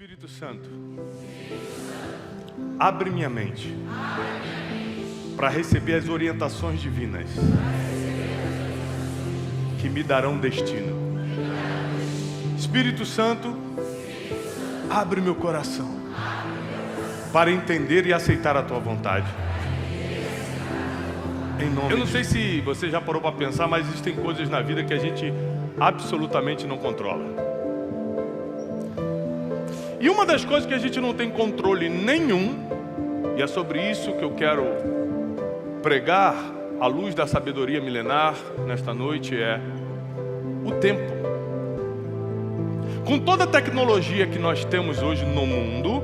Espírito Santo, abre minha mente para receber as orientações divinas que me darão destino. Espírito Santo, abre meu coração para entender e aceitar a tua vontade. Em nome Eu não sei se você já parou para pensar, mas existem coisas na vida que a gente absolutamente não controla. E uma das coisas que a gente não tem controle nenhum, e é sobre isso que eu quero pregar à luz da sabedoria milenar nesta noite, é o tempo. Com toda a tecnologia que nós temos hoje no mundo,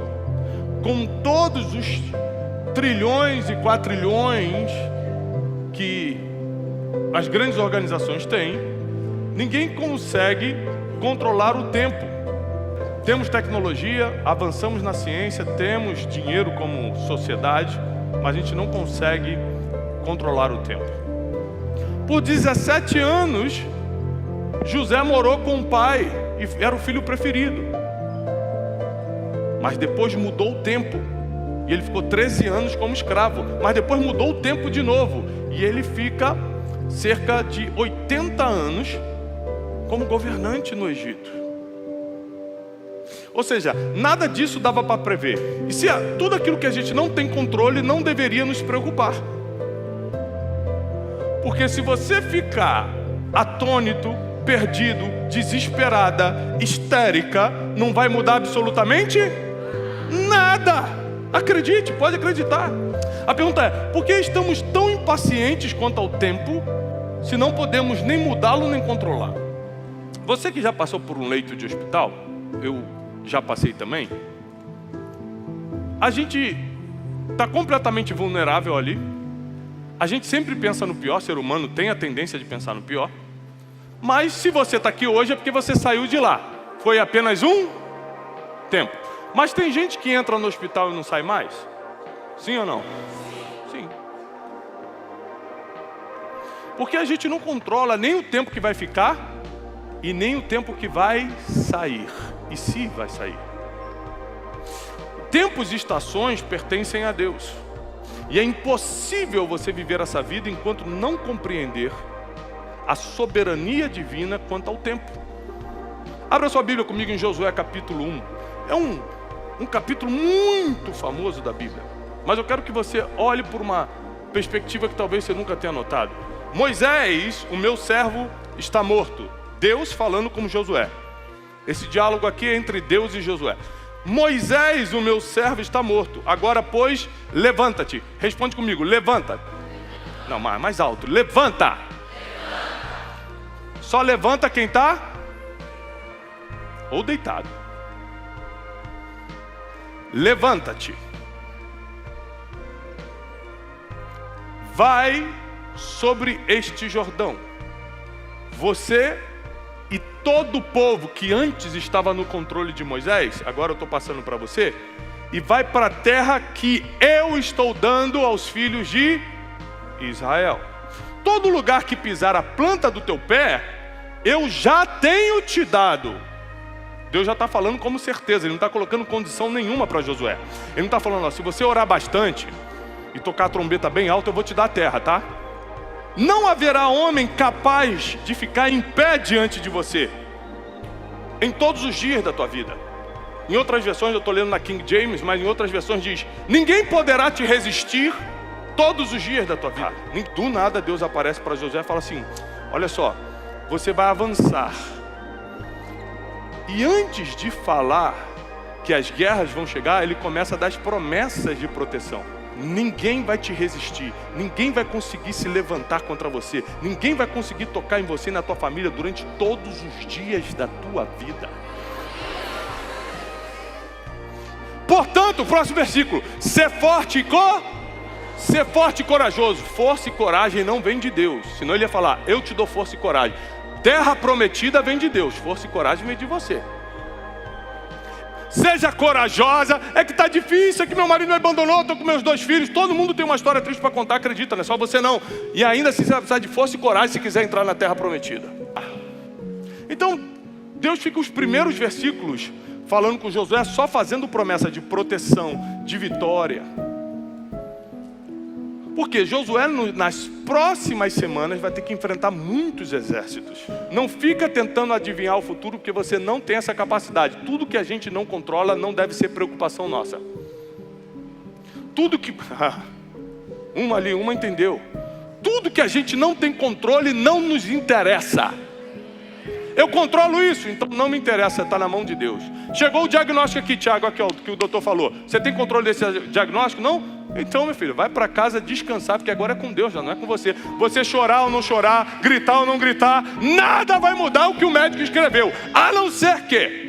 com todos os trilhões e quatrilhões que as grandes organizações têm, ninguém consegue controlar o tempo. Temos tecnologia, avançamos na ciência, temos dinheiro como sociedade, mas a gente não consegue controlar o tempo. Por 17 anos, José morou com o pai e era o filho preferido. Mas depois mudou o tempo e ele ficou 13 anos como escravo. Mas depois mudou o tempo de novo e ele fica cerca de 80 anos como governante no Egito. Ou seja, nada disso dava para prever. E se tudo aquilo que a gente não tem controle não deveria nos preocupar. Porque se você ficar atônito, perdido, desesperada, histérica, não vai mudar absolutamente nada. Acredite, pode acreditar. A pergunta é, por que estamos tão impacientes quanto ao tempo, se não podemos nem mudá-lo nem controlar? Você que já passou por um leito de hospital, eu já passei também, a gente está completamente vulnerável ali. A gente sempre pensa no pior, o ser humano tem a tendência de pensar no pior. Mas se você está aqui hoje é porque você saiu de lá. Foi apenas um tempo. Mas tem gente que entra no hospital e não sai mais? Sim ou não? Sim. Porque a gente não controla nem o tempo que vai ficar e nem o tempo que vai sair. E se vai sair. Tempos e estações pertencem a Deus. E é impossível você viver essa vida enquanto não compreender a soberania divina quanto ao tempo. Abra sua Bíblia comigo em Josué capítulo 1. É um capítulo muito famoso da Bíblia. Mas eu quero que você olhe por uma perspectiva que talvez você nunca tenha notado. Moisés, o meu servo, está morto. Deus falando com Josué. Esse diálogo aqui é entre Deus e Josué. Moisés, o meu servo, está morto. Agora, pois, levanta-te. Responde comigo, levanta. Não, mais alto. Levanta. Só levanta quem está ou deitado. Levanta-te. Vai sobre este Jordão. Você e todo o povo que antes estava no controle de Moisés, agora eu estou passando para você, e vai para a terra que eu estou dando aos filhos de Israel. Todo lugar que pisar a planta do teu pé, eu já tenho te dado. Deus já está falando como certeza, Ele não está colocando condição nenhuma para Josué. Ele não está falando, ó, se você orar bastante e tocar a trombeta bem alta, eu vou te dar a terra, tá? Não haverá homem capaz de ficar em pé diante de você em todos os dias da tua vida. Em outras versões, eu estou lendo na King James, mas em outras versões diz, ninguém poderá te resistir todos os dias da tua vida. Do nada Deus aparece para Josué e fala assim, olha só, você vai avançar. E antes de falar que as guerras vão chegar, ele começa a dar as promessas de proteção. Ninguém vai te resistir, ninguém vai conseguir se levantar contra você, ninguém vai conseguir tocar em você e na tua família durante todos os dias da tua vida. Portanto, o próximo versículo, ser forte e corajoso. Força e coragem não vem de Deus, senão ele ia falar, eu te dou força e coragem. Terra prometida vem de Deus, força e coragem vem de você. Seja corajosa, é que está difícil, é que meu marido me abandonou, estou com meus 2 filhos, todo mundo tem uma história triste para contar, acredita, não é só você não. E ainda assim você vai precisar de força e coragem se quiser entrar na terra prometida. Então, Deus fica os primeiros versículos falando com Josué, só fazendo promessa de proteção, de vitória. Porque Josué, nas próximas semanas, vai ter que enfrentar muitos exércitos. Não fica tentando adivinhar o futuro, porque você não tem essa capacidade. Tudo que a gente não controla não deve ser preocupação nossa. Tudo que... uma entendeu. Tudo que a gente não tem controle não nos interessa. Eu controlo isso, então não me interessa, está na mão de Deus. Chegou o diagnóstico aqui, Tiago, aqui, ó, que o doutor falou. Você tem controle desse diagnóstico? Não? Então, meu filho, vai para casa descansar, porque agora é com Deus, já não é com você. Você chorar ou não chorar, gritar ou não gritar, nada vai mudar o que o médico escreveu, a não ser que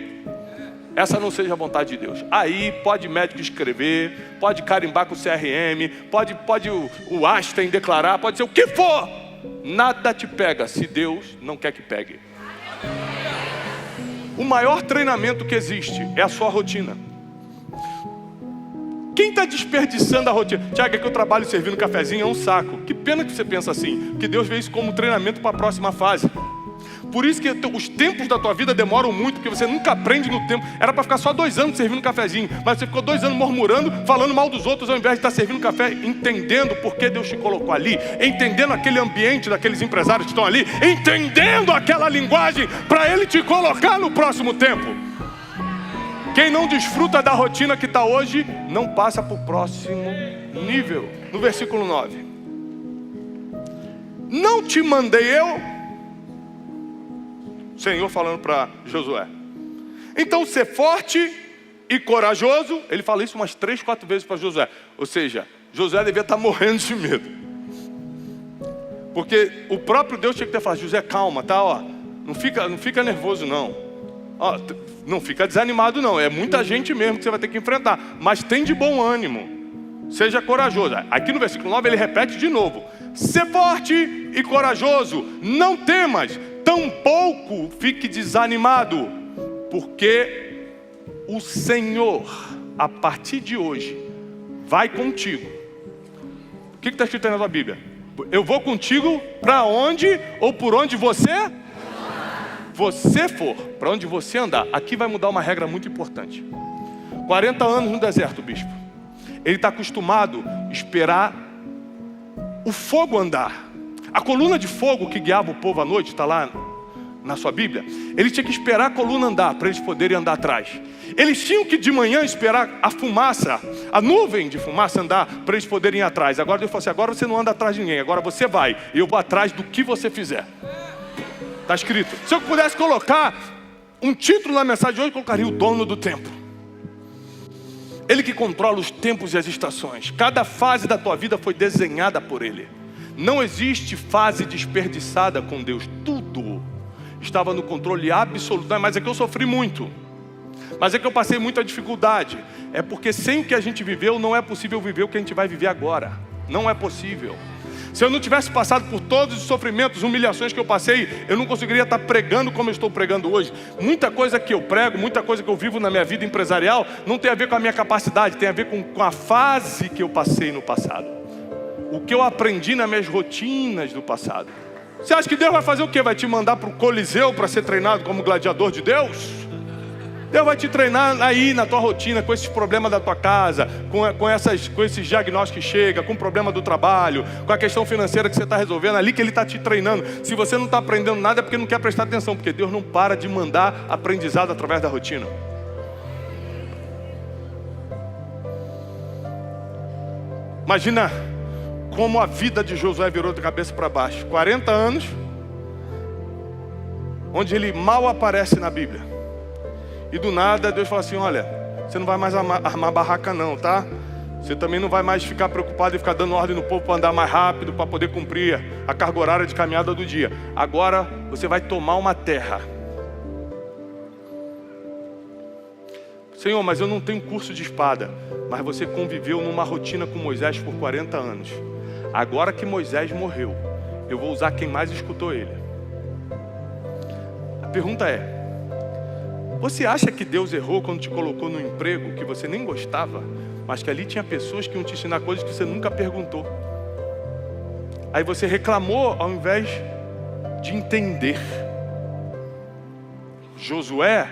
essa não seja a vontade de Deus. Aí pode médico escrever, pode carimbar com o CRM, pode o Einstein declarar, pode ser o que for. Nada te pega se Deus não quer que pegue. O maior treinamento que existe é a sua rotina. Quem está desperdiçando a rotina? Tiago, é que eu trabalho servindo cafezinho, é um saco. Que pena que você pensa assim, que Deus vê isso como treinamento para a próxima fase. Por isso que os tempos da tua vida demoram muito, porque você nunca aprende no tempo. Era para ficar só 2 anos servindo cafezinho, mas você ficou 2 anos murmurando, falando mal dos outros, ao invés de estar servindo café, entendendo por que Deus te colocou ali, entendendo aquele ambiente daqueles empresários que estão ali, entendendo aquela linguagem para Ele te colocar no próximo tempo. Quem não desfruta da rotina que está hoje, não passa para o próximo nível. No versículo 9. Não te mandei eu, Senhor falando para Josué. Então ser forte e corajoso. Ele fala isso umas 3, 4 vezes para Josué. Ou seja, Josué devia estar morrendo de medo. Porque o próprio Deus tinha que ter falado, Josué, calma, tá? Ó, não fica nervoso não. Ó, não fica desanimado não. É muita gente mesmo que você vai ter que enfrentar. Mas tem de bom ânimo. Seja corajoso. Aqui no versículo 9 ele repete de novo. Ser forte e corajoso. Não temas. Tampouco fique desanimado, porque o Senhor, a partir de hoje, vai contigo. O que está escrito aí na tua Bíblia? Eu vou contigo para onde ou por onde você for, para onde você andar. Aqui vai mudar uma regra muito importante. 40 anos no deserto, bispo. Ele está acostumado a esperar o fogo andar. A coluna de fogo que guiava o povo à noite, está lá na sua Bíblia. Ele tinha que esperar a coluna andar, para eles poderem andar atrás. Eles tinham que de manhã esperar a fumaça, a nuvem de fumaça andar, para eles poderem ir atrás. Agora Deus falou assim, agora você não anda atrás de ninguém, agora você vai, e eu vou atrás do que você fizer. Está escrito. Se eu pudesse colocar um título na mensagem de hoje, eu colocaria o dono do tempo. Ele que controla os tempos e as estações. Cada fase da tua vida foi desenhada por Ele. Não existe fase desperdiçada com Deus. Tudo estava no controle absoluto. Não, mas é que eu sofri muito. Mas é que eu passei muita dificuldade. É porque sem o que a gente viveu, não é possível viver o que a gente vai viver agora. Não é possível. Se eu não tivesse passado por todos os sofrimentos, humilhações que eu passei, eu não conseguiria estar pregando como eu estou pregando hoje. Muita coisa que eu prego, muita coisa que eu vivo na minha vida empresarial, não tem a ver com a minha capacidade, tem a ver com a fase que eu passei no passado. O que eu aprendi nas minhas rotinas do passado. Você acha que Deus vai fazer o quê? Vai te mandar para o Coliseu para ser treinado como gladiador de Deus? Deus vai te treinar aí na tua rotina, com esses problemas da tua casa, com esses diagnósticos que chegam, com o problema do trabalho, com a questão financeira que você está resolvendo, ali que Ele está te treinando. Se você não está aprendendo nada é porque não quer prestar atenção, porque Deus não para de mandar aprendizado através da rotina. Imagina como a vida de Josué virou de cabeça para baixo. 40 anos, onde ele mal aparece na Bíblia. E do nada Deus fala assim, olha, você não vai mais armar barraca não, tá? Você também não vai mais ficar preocupado em ficar dando ordem no povo para andar mais rápido, para poder cumprir a carga horária de caminhada do dia. Agora você vai tomar uma terra. Senhor, mas eu não tenho curso de espada. Mas você conviveu numa rotina com Moisés por 40 anos. Agora que Moisés morreu, eu vou usar quem mais escutou ele. A pergunta é, você acha que Deus errou quando te colocou no emprego que você nem gostava, mas que ali tinha pessoas que iam te ensinar coisas que você nunca perguntou? Aí você reclamou ao invés de entender. Josué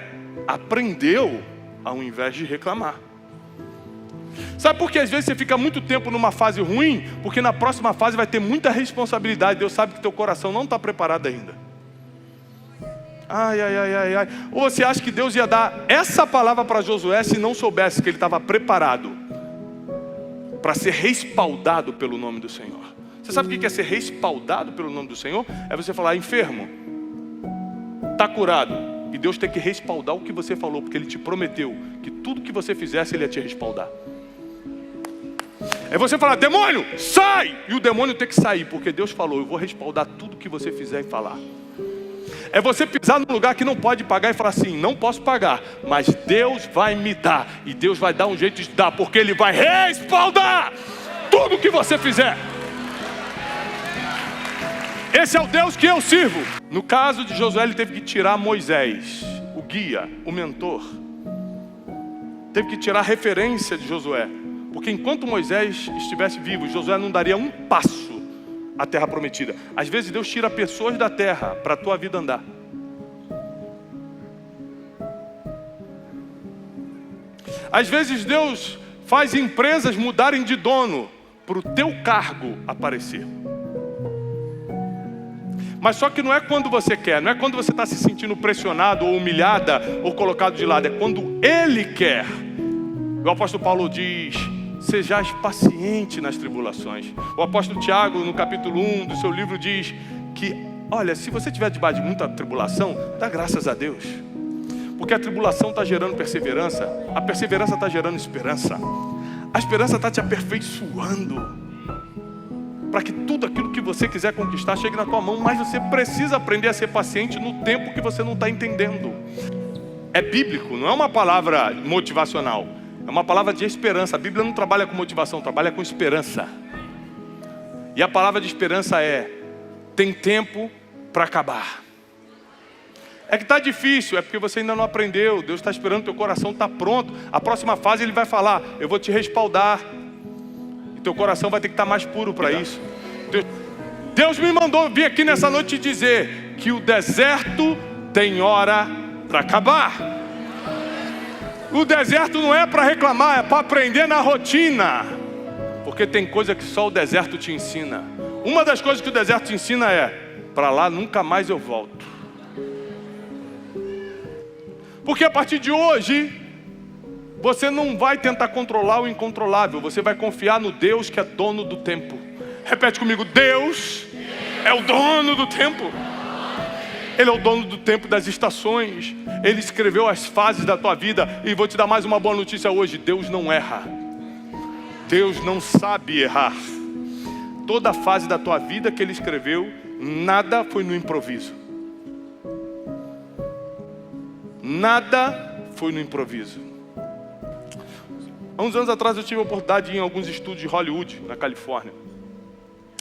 aprendeu ao invés de reclamar. Sabe por que às vezes você fica muito tempo numa fase ruim? Porque na próxima fase vai ter muita responsabilidade. Deus sabe que teu coração não está preparado ainda. Ai. Ou você acha que Deus ia dar essa palavra para Josué se não soubesse que ele estava preparado para ser respaldado pelo nome do Senhor? Você sabe o que é ser respaldado pelo nome do Senhor? É você falar, enfermo, está curado. E Deus tem que respaldar o que você falou, porque Ele te prometeu que tudo que você fizesse, Ele ia te respaldar. É você falar, demônio, sai! E o demônio tem que sair, porque Deus falou, eu vou respaldar tudo que você fizer e falar. É você pisar num lugar que não pode pagar e falar assim, não posso pagar, mas Deus vai me dar. E Deus vai dar um jeito de dar, porque Ele vai respaldar tudo que você fizer. Esse é o Deus que eu sirvo. No caso de Josué, ele teve que tirar Moisés, o guia, o mentor. Teve que tirar a referência de Josué. Porque enquanto Moisés estivesse vivo, Josué não daria um passo à terra prometida. Às vezes Deus tira pessoas da terra para a tua vida andar. Às vezes Deus faz empresas mudarem de dono para o teu cargo aparecer. Mas só que não é quando você quer, não é quando você está se sentindo pressionado ou humilhada ou colocado de lado, é quando Ele quer. O apóstolo Paulo diz, sejais paciente nas tribulações. O apóstolo Tiago, no capítulo 1 do seu livro, diz que, olha, se você estiver debaixo de muita tribulação, dá graças a Deus. Porque a tribulação está gerando perseverança, a perseverança está gerando esperança. A esperança está te aperfeiçoando para que tudo aquilo que você quiser conquistar chegue na tua mão, mas você precisa aprender a ser paciente no tempo que você não está entendendo. É bíblico, não é uma palavra motivacional, é uma palavra de esperança. A Bíblia não trabalha com motivação, trabalha com esperança. E a palavra de esperança é, tem tempo para acabar. É que está difícil, é porque você ainda não aprendeu. Deus está esperando, teu coração está pronto. A próxima fase Ele vai falar, eu vou te respaldar. Teu coração vai ter que estar mais puro para isso. Deus me mandou vir aqui nessa noite dizer que o deserto tem hora para acabar. O deserto não é para reclamar, é para aprender na rotina. Porque tem coisa que só o deserto te ensina. Uma das coisas que o deserto te ensina é, para lá nunca mais eu volto. Porque a partir de hoje, você não vai tentar controlar o incontrolável. Você vai confiar no Deus que é dono do tempo. Repete comigo, Deus é o dono do tempo. Ele é o dono do tempo das estações. Ele escreveu as fases da tua vida. E vou te dar mais uma boa notícia hoje. Deus não erra. Deus não sabe errar. Toda a fase da tua vida que Ele escreveu, nada foi no improviso. Nada foi no improviso. Há uns anos atrás eu tive a oportunidade de ir em alguns estúdios de Hollywood, na Califórnia.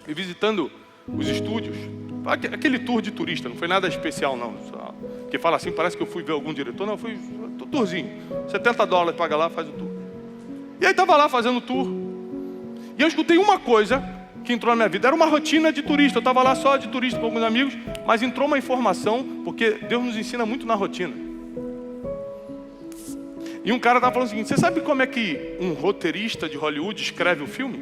E visitando os estúdios, aquele tour de turista, não foi nada especial não. Que fala assim, parece que eu fui ver algum diretor. Não, eu fui tourzinho. $70, paga lá, faz o tour. E aí estava lá fazendo o tour. E eu escutei uma coisa que entrou na minha vida. Era uma rotina de turista. Eu estava lá só de turista com alguns amigos, mas entrou uma informação, porque Deus nos ensina muito na rotina. E um cara estava falando o seguinte, você sabe como é que um roteirista de Hollywood escreve o filme?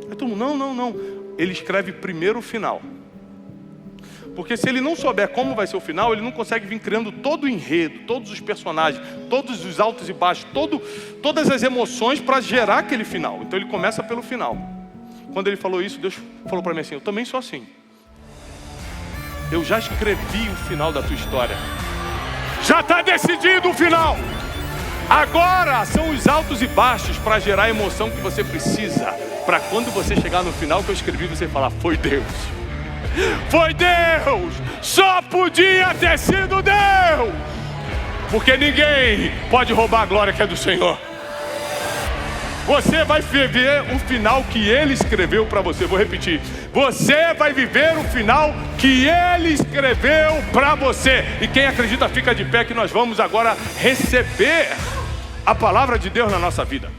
Aí todo mundo, não. Ele escreve primeiro o final. Porque se ele não souber como vai ser o final, ele não consegue vir criando todo o enredo, todos os personagens, todos os altos e baixos, todas as emoções para gerar aquele final. Então ele começa pelo final. Quando ele falou isso, Deus falou para mim assim, eu também sou assim. Eu já escrevi o final da tua história. Já está decidido o final. Agora são os altos e baixos para gerar a emoção que você precisa. Para quando você chegar no final que eu escrevi, você falar, foi Deus. Foi Deus. Só podia ter sido Deus. Porque ninguém pode roubar a glória que é do Senhor. Você vai viver o final que Ele escreveu para você. Vou repetir. Você vai viver o final que Ele escreveu para você. E quem acredita fica de pé que nós vamos agora receber a palavra de Deus na nossa vida.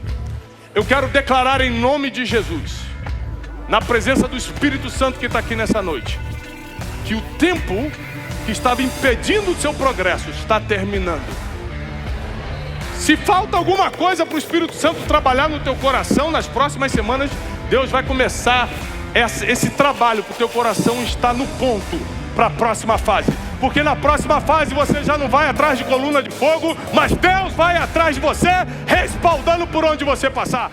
Eu quero declarar em nome de Jesus, na presença do Espírito Santo que está aqui nessa noite, que o tempo que estava impedindo o seu progresso está terminando. Se falta alguma coisa para o Espírito Santo trabalhar no teu coração, nas próximas semanas, Deus vai começar esse trabalho para o teu coração estar no ponto para a próxima fase. Porque na próxima fase você já não vai atrás de coluna de fogo, mas Deus vai atrás de você, respaldando por onde você passar.